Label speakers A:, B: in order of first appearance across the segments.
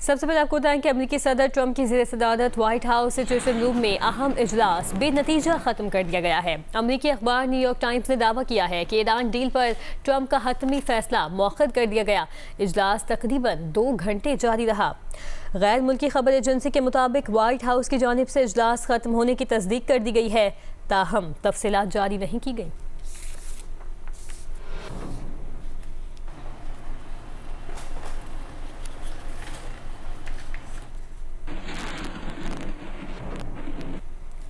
A: सबसे पहले आपको बताएं कि अमेरिकी सदर ट्रंप की ज़ेर सदारत व्हाइट हाउस सिचुएशन रूम में अहम इजलास बेनतीजा ख़त्म कर दिया गया है। अमेरिकी अखबार न्यूयॉर्क टाइम्स ने दावा किया है कि ईरान डील पर ट्रंप का हतमी फैसला मौखर कर दिया गया। इजलास तकरीबन 2 घंटे जारी रहा। गैर मुल्की खबर एजेंसी के मुताबिक व्हाइट हाउस की जानिब से इजलास ख़त्म होने की तस्दीक कर दी गई है, ताहम तफसीलात जारी नहीं की गई।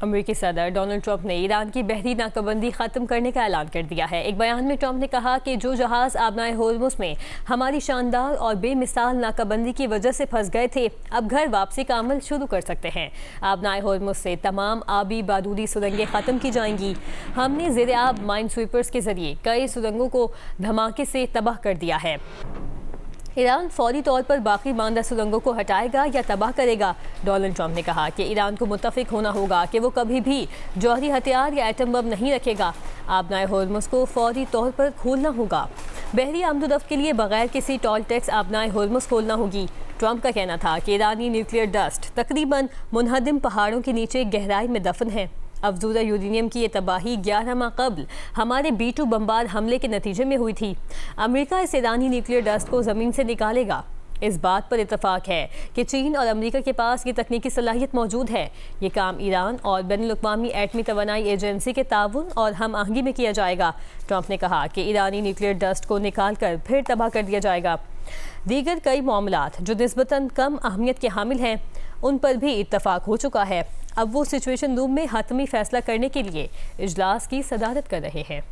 A: अमेरिकी सदर डोनाल्ड ट्रंप ने ईरान की बहरी नाकाबंदी ख़त्म करने का ऐलान कर दिया है। एक बयान में ट्रंप ने कहा कि जो जहाज़ आबनाए होर्मुज़ में हमारी शानदार और बेमिसाल नाकाबंदी की वजह से फंस गए थे, अब घर वापसी का अमल शुरू कर सकते हैं। आबनाए होर्मुज़ से तमाम आबी बारूदी सुरंगें ख़त्म की जाएंगी। हमने ज़ेर आब माइन स्वीपर्स के ज़रिए कई सुरंगों को धमाके से तबाह कर दिया है। ईरान फौरी तौर पर बाकी मानदा सुरंगों को हटाएगा या तबाह करेगा। डोनाल्ड ट्रंप ने कहा कि ईरान को मुत्तफिक होना होगा कि वो कभी भी जौहरी हथियार या एटम बम नहीं रखेगा। आबनाए होर्मुज़ को फौरी तौर पर खोलना होगा। बहरी आमदोरफ्त के लिए बगैर किसी टोल टैक्स आबनाए होर्मुज़ खोलना होगी। ट्रंप का कहना था कि ईरानी न्यूक्लियर डस्ट तकरीबन मुनहदिम पहाड़ों के नीचे गहराई में दफन है। अफजूदा यूरेनियम की ये तबाही 11 माह कबल हमारे B-2 बमबार हमले के नतीजे में हुई थी। अमेरिका इस ईरानी न्यूक्लियर डस्ट को ज़मीन से निकालेगा। इस बात पर इत्तफाक है कि चीन और अमेरिका के पास ये तकनीकी सलाहियत मौजूद है। ये काम ईरान और बैनुल-अक़वामी एटमी तवानाई एजेंसी के ताउन और हम आहंगी में किया जाएगा। ट्रंप ने कहा कि ईरानी न्यूक्लियर डस्ट को निकाल कर फिर तबाह कर दिया जाएगा। दीगर कई मामलात जो निस्बतन कम अहमियत के हामिल हैं, उन पर भी इत्तफाक हो चुका है। अब वो सिचुएशन रूम में हतमी फैसला करने के लिए इजलास की सदारत कर रहे हैं।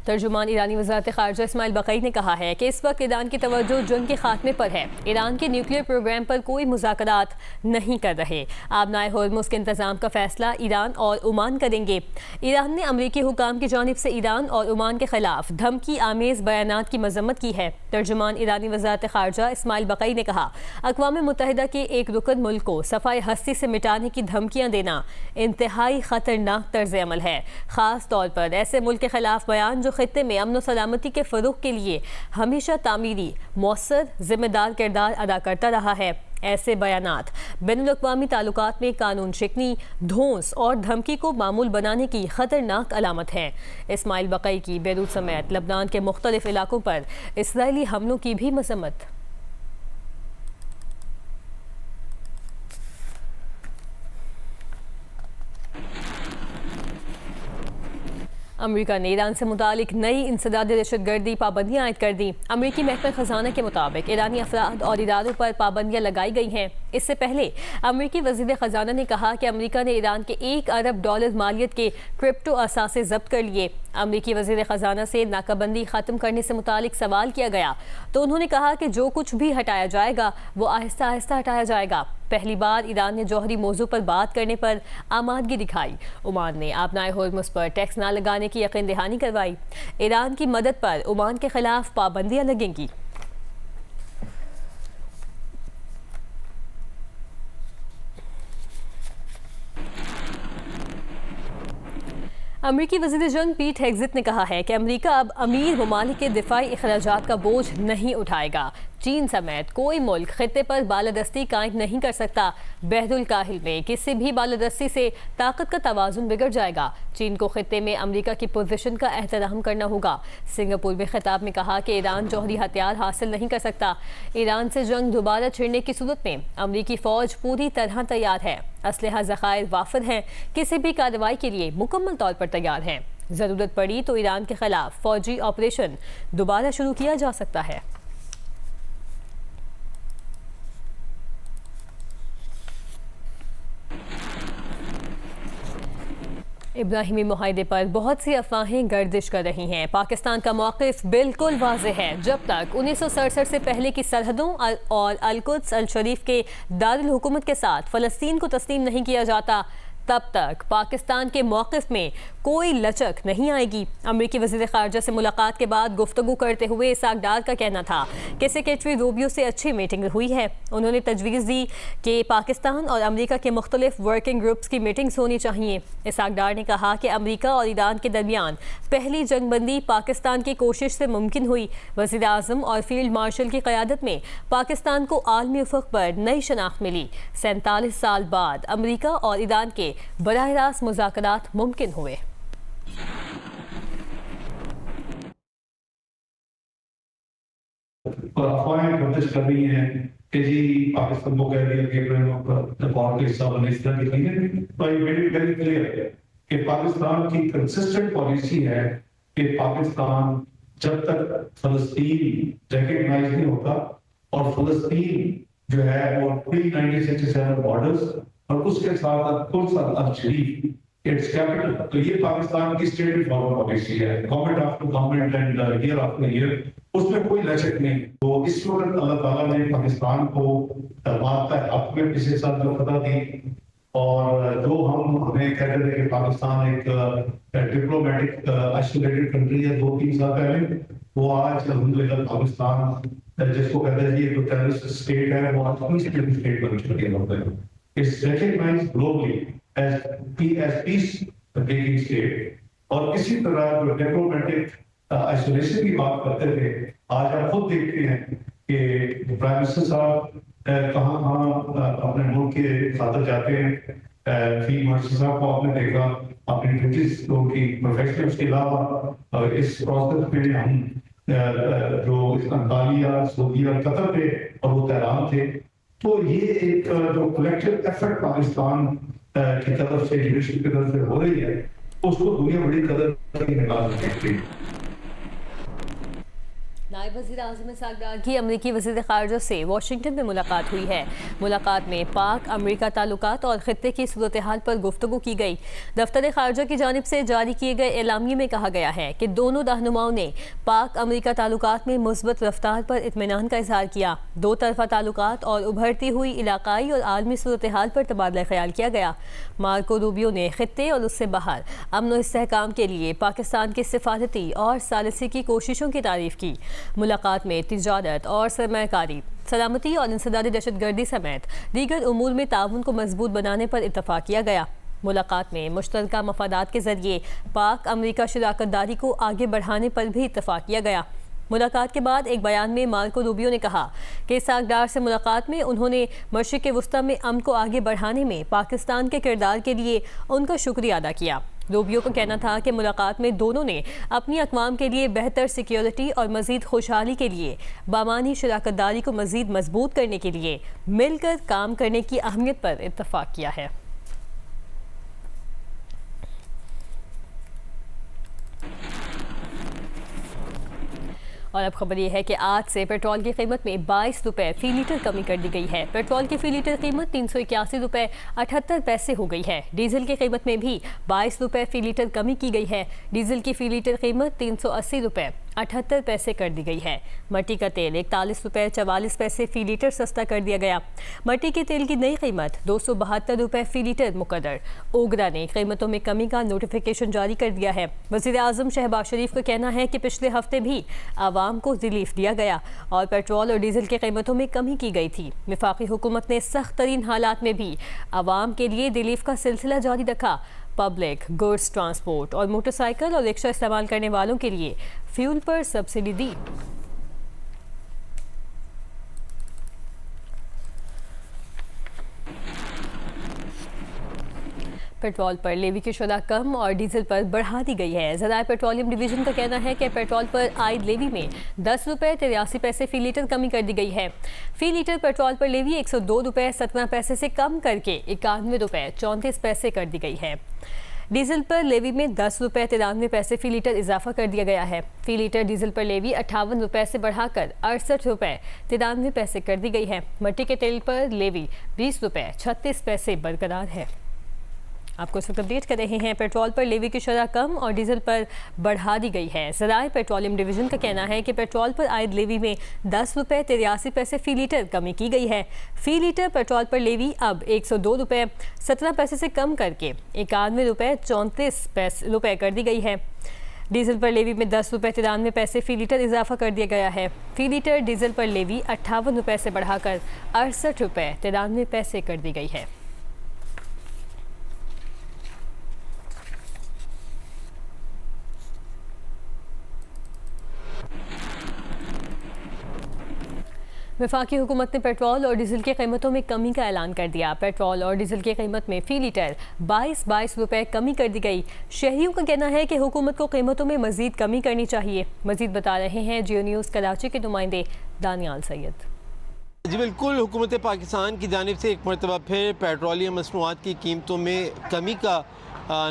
A: तर्जुमान ईरानी वज़ारत ख़ारिजा इस्माइल बक़ई ने कहा है कि इस वक्त ईरान की तवज्जो जंग के खात्मे पर है। ईरान के न्यूक्लियर प्रोग्राम पर कोई मुज़ाकरात नहीं कर रहे। आबनाए होर्मुज़ के इंतज़ाम का फ़ैसला ईरान और ओमान करेंगे। ईरान ने अमरीकी हुकाम की जानिब से ईरान और ओमान के ख़िलाफ़ धमकी आमेज़ बयानात की मज़म्मत की है। तर्जुमान ईरानी वज़ारत ख़ारिजा इस्माइल बक़ई ने कहा, अक़वाम मुत्तहिदा के एक रुकन मुल्क को सफ़ाए हस्ती से मिटाने की धमकियाँ देना इंतहाई ख़तरनाक तर्ज़ अमल है। ख़ास तौर पर ऐसे मुल्क के ख़िलाफ़ बयान जो खित्ते में अमन व सलामती के फ़रोग़ के लिए हमेशा तामीरी मौसर ज़िम्मेदार किरदार अदा करता रहा है। ऐसे बयानात बैनुल-अक़वामी ताल्लुकात में कानून शिकनी, धौंस और धमकी को मामूल बनाने की ख़तरनाक अलामत है। इस्माइल बक़ई की बेरूत समेत लबनान के मुख्तलिफ इलाकों पर इसराइली हमलों की भी मज़म्मत। अमेरिका ने ईरान से मुतालिक नई इंसदाद दहशतगर्दी पाबंदियाँ आयद कर दी। अमेरिकी महकमा खजाना के मुताबिक ईरानी अफराद और इदारों पर पाबंदियाँ लगाई गई हैं। इससे पहले अमेरिकी वज़ीर खजाना ने कहा कि अमेरिका ने ईरान के $1 अरब मालियत के क्रिप्टो असासे जब्त कर लिए। अमेरिकी वज़ीर खजाना से नाकाबंदी ख़त्म करने से मुतालिक सवाल किया गया तो उन्होंने कहा कि जो कुछ भी हटाया जाएगा वो आहिस्ता आहिस्ता हटाया जाएगा। पहली बार ईरान ने जौहरी मौजू पर बात करने पर आमादगी दिखाई। ओमान ने आबनाए होर्मुज़ पर टैक्स न लगाने की यकीन दहानी करवाई। ईरान की मदद पर ओमान के खिलाफ पाबंदियाँ लगेंगी। अमेरिकी वज़ीर जंग पीट हेग्ज़ेट ने कहा है कि अमेरिका अब अमीर ममालिक के दिफाई अखराजात का बोझ नहीं उठाएगा। चीन समेत कोई मुल्क खित्ते पर बालादस्ती कायम नहीं कर सकता। बहरुल काहिल में किसी भी बालादस्ती से ताकत का तवाज़ुन बिगड़ जाएगा। चीन को खित्ते में अमेरिका की पोजीशन का एहतराम करना होगा। सिंगापुर में खिताब में कहा कि ईरान जौहरी हथियार हासिल नहीं कर सकता। ईरान से जंग दोबारा छिड़ने की सूरत में अमेरिकी फ़ौज पूरी तरह तैयार है। असलहा ज़खायर वाफिर हैं, किसी भी कार्रवाई के लिए मुकम्मल तौर पर तैयार हैं। ज़रूरत पड़ी तो ईरान के खिलाफ फ़ौजी ऑपरेशन दोबारा शुरू किया जा सकता है। इब्राहिमी मुआहदे पर बहुत सी अफवाहें गर्दिश कर रही हैं। पाकिस्तान का मौक़िफ़ बिल्कुल वाज़ेह है। जब तक 1967 से पहले की सरहदों और अल-कुद्स अल-शरीफ के दारुल हुकूमत के साथ फ़लस्तीन को तस्लीम नहीं किया जाता, तब तक पाकिस्तान के मौक़िफ़ में कोई लचक नहीं आएगी। अमरीकी वज़ीर ख़ारजा से मुलाकात के बाद गुफ्तगू करते हुए इसाक डार का कहना था कि सेक्रेटरी रूबियो से अच्छी मीटिंग हुई है। उन्होंने तजवीज़ दी कि पाकिस्तान और अमरीका के मुख्तलिफ वर्किंग ग्रुप्स की मीटिंग्स होनी चाहिए। इसाक डार ने कहा कि अमरीका और ईरान के दरमियान पहली जंगबंदी पाकिस्तान की कोशिश से मुमकिन हुई। वज़ीर आज़म और फील्ड मार्शल की क़यादत में पाकिस्तान को आलमी उफ़क़ पर नई शनाख्त मिली। 47 साल बाद अमरीका और ईरान के बराह रास्त मुज़ाकरात मुमकिन हुए।
B: अफवाहें गर्दिश कर रही हैं कि जी पाकिस्तान को कह दिया कि रिकॉर्ड का हिस्सा बने, इस तरह की चीजें। तो ये वेरी क्लियर है कि पाकिस्तान की कंसिस्टेंट पॉलिसी है कि पाकिस्तान जब तक फलस्तीन रिकग्नाइज नहीं होता और फलस्तीन जो है वो प्री 1967 बॉर्डर्स और उसके साथ इट्स कैपिटल, तो ये पाकिस्तान की स्टेट रिफॉर्म पॉलिसी है, government after government and year after year, उसमें कोई लचक नहीं। तो इस वक्त अल्लाह ताला ने पाकिस्तान को मारता है हक में पिछले साल जो फतह दी, और जो हम हमें कहते थे कि पाकिस्तान एक डिप्लोमेटिक आइसोलेटेड कंट्री है 2-3 साल पहले, वो आज अल्हम्दुलिल्लाह पाकिस्तान जिसको कहते हैं ये तो टेररिस्ट स्टेट है, वो आज स्टेट बन चुकी है। It's recognised globally as peace breaking state। और इसी तरह जो डिप्लोमेटिक आइसोलेशन की बात करते थे, आज आप खुद देखते हैं कि प्राइम मिनिस्टर साहब कहाँ अपने मुल्क के खातर जाते हैं। फील्ड मार्शल साहब को आपने देखा अपनी ड्यूटीज उनकी प्रोफेशनल, उसके अलावा इस प्रोसेस में हम जो अंतालिया, सोदिया, कतर थे और वो तेहरान थे। तो ये एक जो कलेक्टिव एफर्ट पाकिस्तान की तरफ से, लीडरशिप की तरफ से हो रही है, उसको दुनिया बड़ी कदर की निगाह से देखती है।
A: नायब वज़ीर आज़म इसाक डार की अमरीकी वज़ीर ख़ारजा से वाशिंगटन में मुलाकात हुई है। मुलाकात में पाक अमरीका ताल्लुकात और ख़ित्ते की सूरत हाल पर गुफ्तगू की गई। दफ्तर ख़ारजा की जानिब से जारी किए गए एलामिये में कहा गया है कि दोनों रहनुमाओं ने पाक अमरीका ताल्लुकात में मुस्बत रफ्तार पर इत्मीनान का इजहार किया। दो तरफ़ा ताल्लुकात और उभरती हुई इलाकाई और आलमी सूरत हाल पर तबादला ख्याल किया गया। मार्को रूबियो ने ख़ित्ते और उससे बाहर अमन व इस्तेहकाम के लिए पाकिस्तान की सिफारती और सालिसी की कोशिशों की तारीफ़ की। मुलाकात में तिजारत और सरमायाकारी, सलामती और इंसदादी दहशतगर्दी समेत दीगर उमूर में ताउन को मजबूत बनाने पर इत्तफाक किया गया। मुलाकात में मुश्तरका मफादात के जरिए पाक अमरीका शराकतदारी को आगे बढ़ाने पर भी इत्तफाक किया गया। मुलाकात के बाद एक बयान में मार्को रूबियो ने कहा कि इसाक डार से मुलाकात में उन्होंने मशरिक़ वस्ता में अमन को आगे बढ़ाने में पाकिस्तान के किरदार के लिए उनका शुक्रिया अदा किया। रूबियो का कहना था कि मुलाकात में दोनों ने अपनी अक़वाम के लिए बेहतर सिक्योरिटी और मज़ीद खुशहाली के लिए बामानी शराकतदारी को मज़ीद मजबूत करने के लिए मिलकर काम करने की अहमियत पर इत्तफाक किया है। और अब खबर यह है कि आज से पेट्रोल की कीमत में 22 रुपये फ़ी लीटर कमी कर दी गई है। पेट्रोल की फ़ी लीटर कीमत 381 रुपये 78 पैसे हो गई है। डीजल की कीमत में भी 22 रुपये फ़ी लीटर कमी की गई है। डीजल की फ़ी लीटर कीमत 380 रुपये 78 पैसे कर दी गई है। मट्टी का तेल 41 रुपये 44 पैसे फ़ी लीटर सस्ता कर दिया गया। मट्टी के तेल की नई कीमत 272 रुपये फ़ी लीटर मुकर्रर। ओगरा ने कीमतों में कमी का नोटिफिकेशन जारी कर दिया है। वज़ीर आज़म शहबाज शरीफ का कहना है कि पिछले हफ्ते भी आवाम को रिलीफ दिया गया और पेट्रोल और डीजल की कीमतों में कमी की गई थी। वफाकी हुकूमत ने सख्त तरीन हालात में भी आवाम के लिए रिलीफ का सिलसिला जारी रखा। पब्लिक गुड्स ट्रांसपोर्ट और मोटरसाइकिल और रिक्शा इस्तेमाल करने वालों के लिए फ्यूल पर सब्सिडी दी। पेट्रोल पर लेवी की शुदा कम और डीजल पर बढ़ा दी गई है। ज़राए पेट्रोलियम डिवीजन का कहना है कि पेट्रोल पर आयद लेवी में 10 रुपये 83 पैसे फ़ी लीटर कमी कर दी गई है। फ़ी लीटर पेट्रोल पर लेवी 102 रुपये 17 पैसे से कम करके 91 रुपये 34 पैसे कर दी गई है। डीजल पर लेवी में 10 रुपये 93 पैसे फ़ी लीटर इजाफा कर दिया गया है। फ़ी लीटर डीजल पर लेवी 58 रुपये से बढ़ाकर 68 रुपये 93 पैसे कर दी गई है। मट्टी के तेल पर लेवी 20 रुपये 36 पैसे बरकरार है। आपको इस वक्त अपडेट कर रहे हैं। पेट्रोल पर लेवी की शरह कम और डीजल पर बढ़ा दी गई है। ज़राए पेट्रोलियम डिवीजन का कहना है कि पेट्रोल पर आयद लेवी में 10 रुपये 83 पैसे फ़ी लीटर कमी की गई है। फ़ी लीटर पेट्रोल पर लेवी अब 102 रुपये 17 पैसे से कम करके 91 रुपये 34 रुपये कर दी गई है। डीजल पर लेवी में 10 रुपये 93 पैसे फ़ी लीटर इजाफा कर दिया गया है। फ़ी लीटर डीजल पर लेवी 58 रुपये से बढ़ाकर 68 रुपये 93 पैसे कर दी गई है। वफाकी हुकूमत ने पेट्रोल और डीजल की कीमतों में कमी का ऐलान कर दिया। पेट्रोल और डीजल की कीमत में फ़ी लीटर 22 रुपये कमी कर दी गई। शहरियों का कहना है कि हुकूमत को कीमतों में मज़ीद कमी करनी चाहिए। मज़ीद बता रहे हैं जियो न्यूज़ कराची के नुमाइंदे दानियाल सैयद।
C: जी बिल्कुल, हुकूमत पाकिस्तान की जानिब से एक मरतबा फिर पेट्रोलियम मसनूआत की कीमतों में कमी का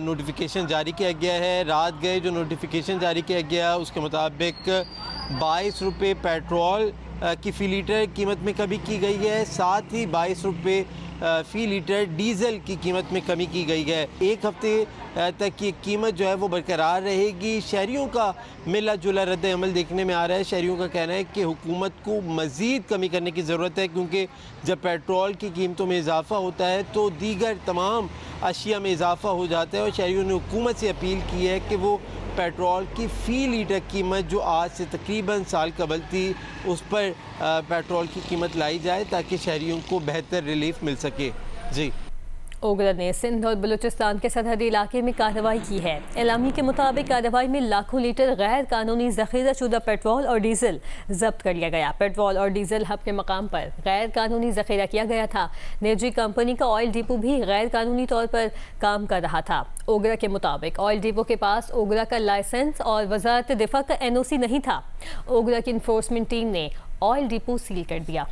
C: नोटिफिकेशन जारी किया गया है। रात गए जो नोटिफिकेशन जारी किया गया उसके मुताबिक 22 रुपये पेट्रोल की फ़ी लीटर कीमत में कमी की गई है। साथ ही 22 रुपये फ़ी लीटर डीज़ल की कीमत में कमी की गई है। एक हफ्ते तक ये कीमत जो है वो बरकरार रहेगी। शहरियों का मिला जुला रद्द अमल देखने में आ रहा है। शहरियों का कहना है कि हुकूमत को मज़ीद कमी करने की ज़रूरत है, क्योंकि जब पेट्रोल की कीमतों में इजाफ़ा होता है तो दीगर तमाम अशिया में इजाफ़ा हो जाता है। और शहरियों ने हुकूमत से अपील की है कि वो पेट्रोल की फ़ी लीटर कीमत जो आज से तकरीबन साल कबल थी उस पर पेट्रोल की कीमत लाई जाए ताकि शहरियों को बेहतर रिलीफ मिल सके। जी,
A: ओगरा ने सिंध और बलूचिस्तान के सरहदी इलाके में कार्रवाई की है। एलामी के मुताबिक कार्रवाई में लाखों लीटर गैर कानूनी ज़ख़ीरा शुदा पेट्रोल और डीजल जब्त कर लिया गया। पेट्रोल और डीजल हब के मकाम पर गैर कानूनी ज़ख़ीरा किया गया था। निजी कंपनी का ऑयल डिपो भी गैर कानूनी तौर पर काम कर रहा था। ओगरा के मुताबिक ऑयल डिपो के पास ओगरा का लाइसेंस और वजारत दिफा का NOC नहीं था। ओगरा की इन्फोर्समेंट टीम ने ऑयल डिपो सील कर दिया।